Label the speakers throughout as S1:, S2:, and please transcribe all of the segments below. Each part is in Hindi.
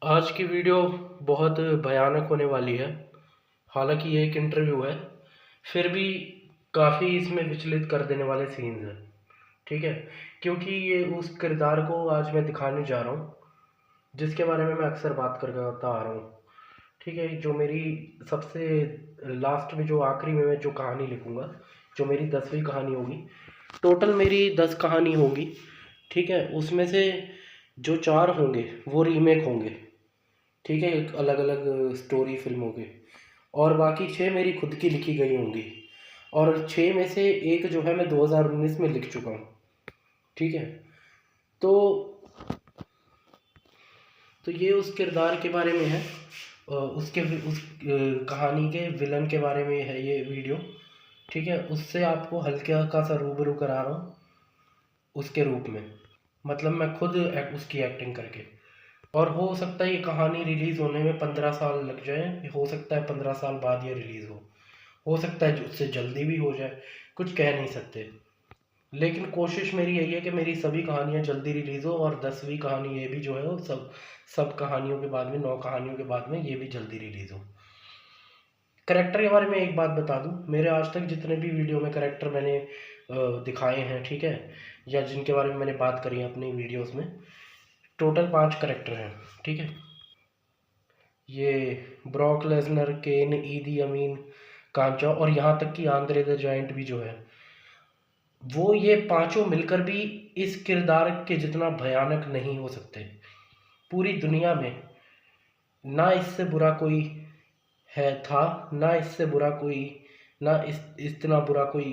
S1: आज की वीडियो बहुत भयानक होने वाली है। हालांकि ये एक इंटरव्यू है, फिर भी काफ़ी इसमें विचलित कर देने वाले सीन्स हैं। ठीक है, क्योंकि ये उस किरदार को आज मैं दिखाने जा रहा हूँ जिसके बारे में मैं अक्सर बात करता आ रहा हूँ। ठीक है, जो मेरी सबसे लास्ट में, जो आखिरी में मैं जो कहानी लिखूँगा, जो मेरी 10वीं कहानी होगी। टोटल मेरी 10 कहानी होंगी। ठीक है, उसमें से जो 4 होंगे वो रीमेक होंगे। ठीक है, एक अलग अलग स्टोरी फिल्मों के। और बाकी 6 मेरी खुद की लिखी गई होंगी। और 6 में से एक जो है मैं 2019 में लिख चुका हूँ। ठीक है, तो ये उस किरदार के बारे में है। उस कहानी के विलन के बारे में है ये वीडियो। ठीक है, उससे आपको हल्का का सा रूबरू करा रहा हूँ उसके रूप में। मतलब मैं खुद उसकी एक्टिंग करके। और हो सकता है ये कहानी रिलीज़ होने में 15 साल लग जाए, हो सकता है 15 साल बाद ये रिलीज़ हो सकता है उससे जल्दी भी हो जाए, कुछ कह नहीं सकते। लेकिन कोशिश मेरी यही है कि मेरी सभी कहानियाँ जल्दी रिलीज़ हो, और 10वीं कहानी ये भी जो है वो सब कहानियों के बाद में, 9 कहानियों के बाद में ये भी जल्दी रिलीज़ हो। करैक्टर के बारे में एक बात बता दूं, मेरे आज तक जितने भी वीडियो में करैक्टर मैंने दिखाए हैं, ठीक है, या जिनके बारे में मैंने बात करी है अपनी वीडियोस में, टोटल 5 करैक्टर हैं। ठीक है, ये ब्रॉक लेसनर, केन, ईदी अमीन, कांचा, और यहाँ तक कि आंद्रे द जायंट भी जो है वो, ये पांचों मिलकर भी इस किरदार के जितना भयानक नहीं हो सकते। पूरी दुनिया में ना इससे बुरा कोई है था, ना इससे बुरा कोई, ना इतना बुरा कोई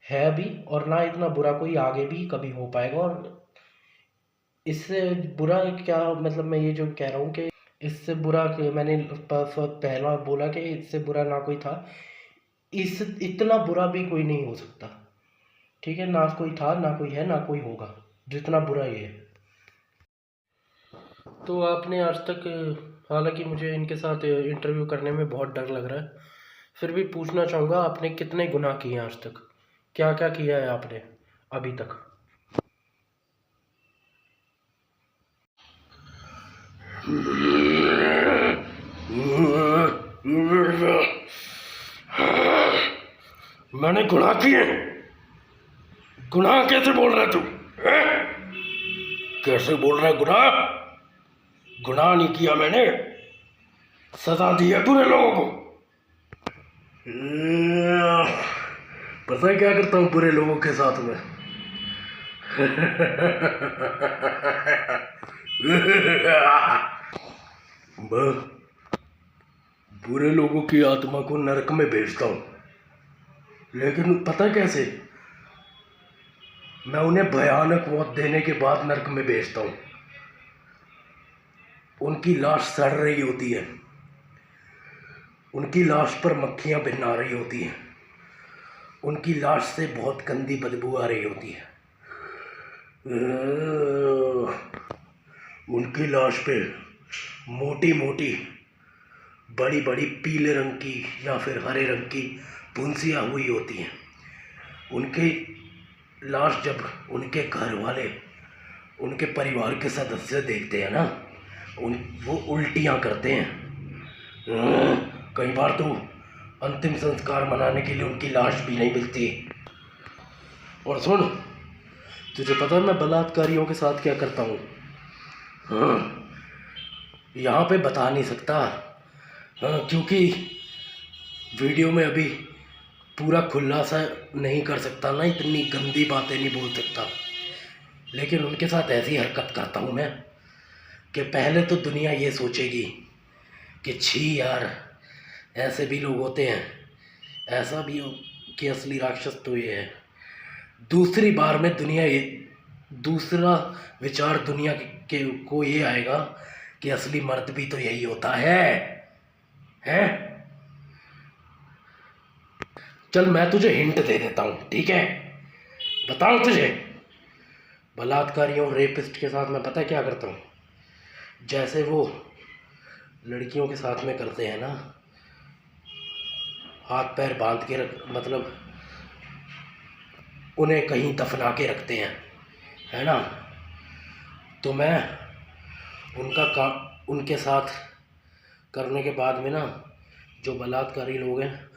S1: है भी, और ना इतना बुरा कोई आगे भी कभी हो पाएगा। और इससे बुरा क्या, मतलब मैं ये जो कह रहा हूँ कि इससे बुरा कि मैंने पहला बोला कि इससे बुरा ना कोई था, इस इतना बुरा भी कोई नहीं हो सकता। ठीक है, ना कोई था, ना कोई है, ना कोई होगा जितना बुरा ये है। तो आपने आज तक, हालांकि मुझे इनके साथ इंटरव्यू करने में बहुत डर लग रहा है, फिर भी पूछना चाहूँगा, आपने कितने गुनाह किए हैं आज तक? क्या क्या किया है आपने अभी तक? मैंने गुनाह किए? गुनाह कैसे बोल रहा है तू? कैसे बोल रहा है गुनाह? गुनाह नहीं किया मैंने, सजा दी है पूरे लोगों को। पता है क्या करता हूँ पूरे लोगों के साथ में? बुरे लोगों की आत्मा को नरक में भेजता हूँ। लेकिन पता कैसे? मैं उन्हें भयानक मौत देने के बाद नरक में भेजता हूँ। उनकी लाश सड़ रही होती है, उनकी लाश पर मक्खियाँ भिनना रही होती हैं, उनकी लाश से बहुत गंदी बदबू आ रही होती है। उनकी लाश पे मोटी मोटी, बड़ी बड़ी पीले रंग की या फिर हरे रंग की फुंसियाँ हुई होती हैं। उनकी लाश जब उनके घर वाले, उनके परिवार के सदस्य देखते हैं ना, वो उल्टियाँ करते हैं। कई बार तो अंतिम संस्कार मनाने के लिए उनकी लाश भी नहीं मिलती। और सुन, तुझे पता है मैं बलात्कारियों के साथ क्या करता हूँ? हाँ, यहाँ पे बता नहीं सकता। हाँ, क्योंकि वीडियो में अभी पूरा खुलासा नहीं कर सकता ना, इतनी गंदी बातें नहीं बोल सकता। लेकिन उनके साथ ऐसी हरकत करता हूँ मैं कि पहले तो दुनिया ये सोचेगी कि छी यार, ऐसे भी लोग होते हैं, ऐसा भी हो कि असली राक्षस तो ये है। दूसरी बार में दुनिया ये, दूसरा विचार दुनिया के को ये आएगा कि असली मर्द भी तो यही होता है। हैं? चल मैं तुझे हिंट दे देता हूँ, ठीक है? बताऊँ तुझे? बलात्कारियों, रेपिस्ट के साथ मैं पता है क्या करता हूँ? जैसे वो लड़कियों के साथ में करते हैं ना, हाथ पैर बांध के मतलब उन्हें कहीं दफना के रखते हैं, है ना? तो मैं उनका काम उनके साथ करने के बाद में ना, जो बलात्कारी लोग हैं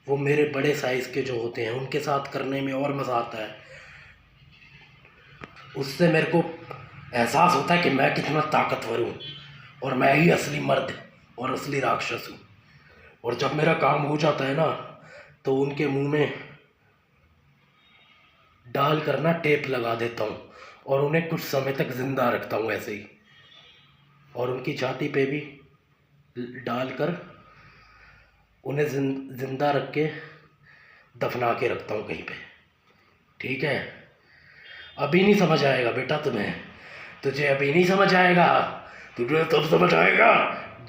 S1: वो मेरे बड़े साइज़ के जो होते हैं उनके साथ करने में और मज़ा आता है। उससे मेरे को एहसास होता है कि मैं कितना ताकतवर हूँ और मैं ही असली मर्द और असली राक्षस हूँ। और जब मेरा काम हो जाता है ना, तो उनके मुंह में डाल कर ना टेप लगा देता हूँ और उन्हें कुछ समय तक ज़िंदा रखता हूँ ऐसे ही, और उनकी छाती पे भी डालकर उन्हें ज़िंदा रख के दफना के रखता हूँ कहीं पे। ठीक है, अभी नहीं समझ आएगा बेटा तुझे अभी नहीं समझ आएगा, तुझे तब समझ आएगा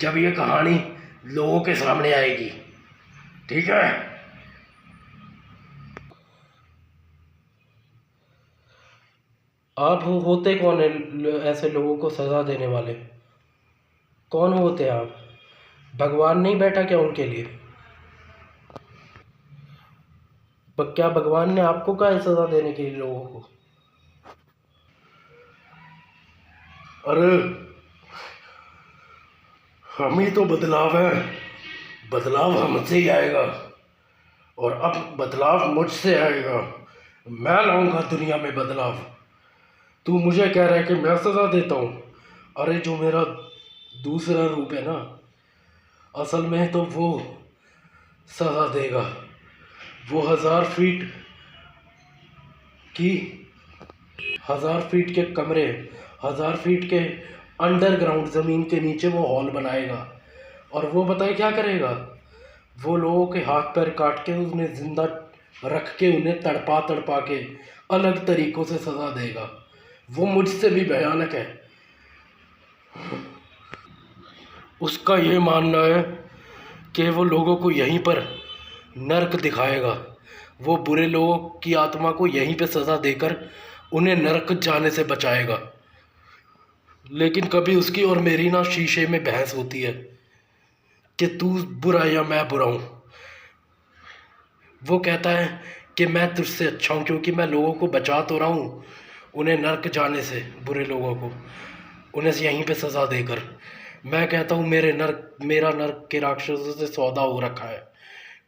S1: जब ये कहानी लोगों के सामने आएगी। ठीक है, आप होते कौन है ऐसे लोगों को सज़ा देने वाले? कौन होते हैं आप? भगवान नहीं बैठा क्या उनके लिए? क्या भगवान ने आपको कहा है सज़ा देने के लिए लोगों को? अरे हम ही तो बदलाव है, बदलाव हमसे ही आएगा, और अब बदलाव मुझसे आएगा। मैं लाऊंगा दुनिया में बदलाव। तू मुझे कह रहा है कि मैं सज़ा देता हूँ? अरे जो मेरा दूसरा रूप है ना, असल में तो वो सज़ा देगा। वो 1000 फीट की 1000 फीट के कमरे, 1000 फीट के अंडरग्राउंड ज़मीन के नीचे वो हॉल बनाएगा, और वो बताए क्या करेगा? वो लोगों के हाथ पैर काट के उन्हें ज़िंदा रख के उन्हें तड़पा तड़पा के अलग तरीक़ों से सज़ा देगा। वो मुझसे भी भयानक है। उसका ये मानना है कि वो लोगों को यहीं पर नर्क दिखाएगा। वो बुरे लोगों की आत्मा को यहीं पे सज़ा देकर उन्हें नरक जाने से बचाएगा। लेकिन कभी उसकी और मेरी ना शीशे में बहस होती है कि तू बुरा या मैं बुरा हूँ। वो कहता है कि मैं तुझसे अच्छा हूँ क्योंकि मैं लोगों को बचा तो रहा हूँ उन्हें नरक जाने से, बुरे लोगों को उन्हें यहीं पे सज़ा देकर। मैं कहता हूँ मेरा नरक के राक्षसों से सौदा हो रखा है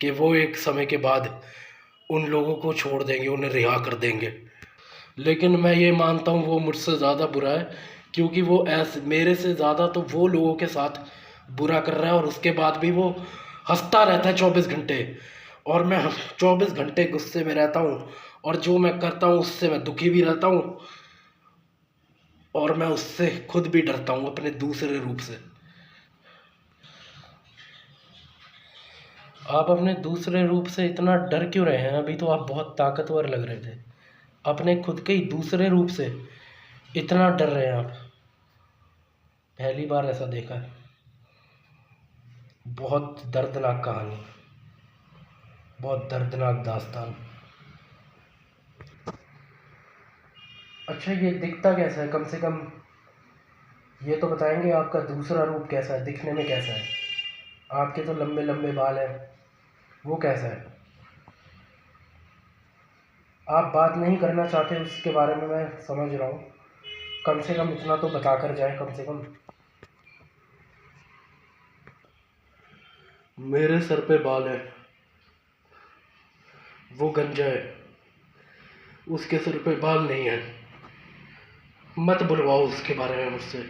S1: कि वो एक समय के बाद उन लोगों को छोड़ देंगे, उन्हें रिहा कर देंगे। लेकिन मैं ये मानता हूँ वो मुझसे ज़्यादा बुरा है, क्योंकि वो ऐसे मेरे से ज़्यादा तो वो लोगों के साथ बुरा कर रहा है, और उसके बाद भी वो हंसता रहता है 24 घंटे, और मैं 24 घंटे गुस्से में रहता हूँ, और जो मैं करता हूँ उससे मैं दुखी भी रहता हूँ, और मैं उससे खुद भी डरता हूँ अपने दूसरे रूप से। आप अपने दूसरे रूप से इतना डर क्यों रहे हैं? अभी तो आप बहुत ताकतवर लग रहे थे, अपने खुद के ही दूसरे रूप से इतना डर रहे हैं आप। पहली बार ऐसा देखा है। बहुत दर्दनाक कहानी, बहुत दर्दनाक दास्तान। अच्छा, ये दिखता कैसा है? कम से कम ये तो बताएंगे आपका दूसरा रूप कैसा है, दिखने में कैसा है? आपके तो लंबे लंबे बाल हैं, वो कैसा है? आप बात नहीं करना चाहते उसके बारे में मैं समझ रहा हूँ, कम से कम इतना तो बता कर जाए। कम से कम मेरे सर पे बाल है, वो गंजा है, उसके सर पे बाल नहीं है। मत बुलवाओ उसके बारे में मुझसे।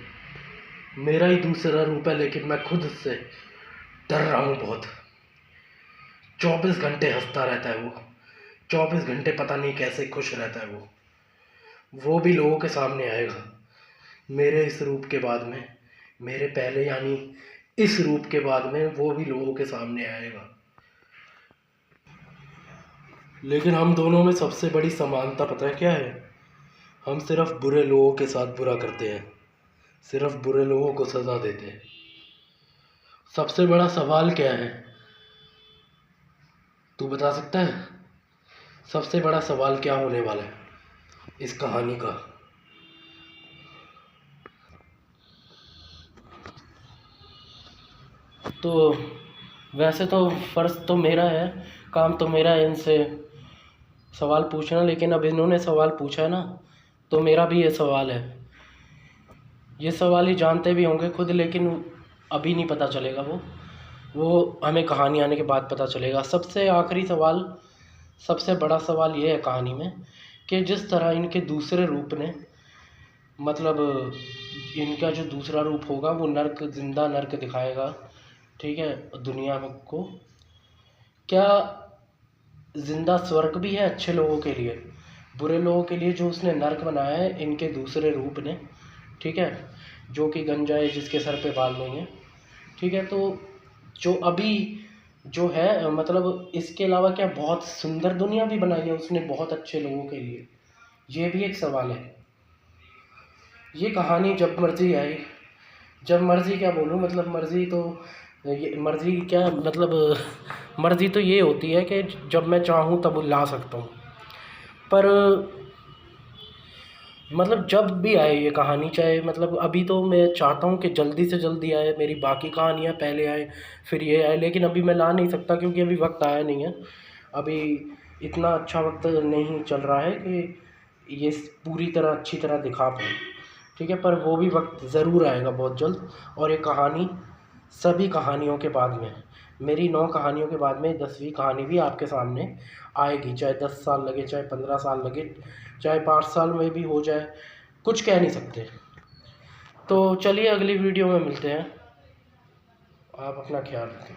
S1: मेरा ही दूसरा रूप है, लेकिन मैं खुद उससे डर रहा हूँ बहुत। 24 घंटे हंसता रहता है वो, 24 घंटे पता नहीं कैसे खुश रहता है वो भी लोगों के सामने आएगा मेरे इस रूप के बाद में, मेरे पहले यानी इस रूप के बाद में वो भी लोगों के सामने आएगा। लेकिन हम दोनों में सबसे बड़ी समानता पता है क्या है? हम सिर्फ बुरे लोगों के साथ बुरा करते हैं, सिर्फ बुरे लोगों को सज़ा देते हैं। सबसे बड़ा सवाल क्या है, तू बता सकता है? सबसे बड़ा सवाल क्या होने वाला है इस कहानी का? तो वैसे तो फ़र्ज़ तो मेरा है, काम तो मेरा है इनसे सवाल पूछना, लेकिन अब इन्होंने सवाल पूछा है ना, तो मेरा भी ये सवाल है ये सवाल ही जानते भी होंगे खुद, लेकिन अभी नहीं पता चलेगा, वो हमें कहानी आने के बाद पता चलेगा। सबसे आखिरी सवाल, सबसे बड़ा सवाल ये है कहानी में कि जिस तरह इनके दूसरे रूप ने, मतलब इनका जो दूसरा रूप होगा वो नर्क, जिंदा नर्क दिखाएगा, ठीक है, दुनिया में को। क्या जिंदा स्वर्ग भी है अच्छे लोगों के लिए? बुरे लोगों के लिए जो उसने नर्क बनाया है इनके दूसरे रूप ने, ठीक है, जो कि गंजा है, जिसके सर पे बाल नहीं है, ठीक है। तो जो अभी जो है, मतलब इसके अलावा क्या बहुत सुंदर दुनिया भी बनाई है उसने बहुत अच्छे लोगों के लिए? ये भी एक सवाल है। ये कहानी जब मर्जी आई, जब मर्जी क्या बोलूँ, मतलब मर्जी तो ये मर्जी क्या, मतलब मर्जी तो ये होती है कि जब मैं चाहूँ तब ला सकता हूँ, पर मतलब जब भी आए ये कहानी, चाहे मतलब अभी तो मैं चाहता हूँ कि जल्दी से जल्दी आए, मेरी बाकी कहानियाँ पहले आए फिर ये आए, लेकिन अभी मैं ला नहीं सकता क्योंकि अभी वक्त आया नहीं है। अभी इतना अच्छा वक्त नहीं चल रहा है कि ये पूरी तरह अच्छी तरह दिखा पाऊँ, ठीक है, पर वो भी वक्त ज़रूर आएगा बहुत जल्द। और ये कहानी सभी कहानियों के बाद में है, मेरी 9 कहानियों के बाद में 10वीं कहानी भी आपके सामने आएगी, चाहे 10 साल लगे, चाहे 15 साल लगे, चाहे 5 साल में भी हो जाए, कुछ कह नहीं सकते। तो चलिए अगली वीडियो में मिलते हैं, आप अपना ख्याल रखें।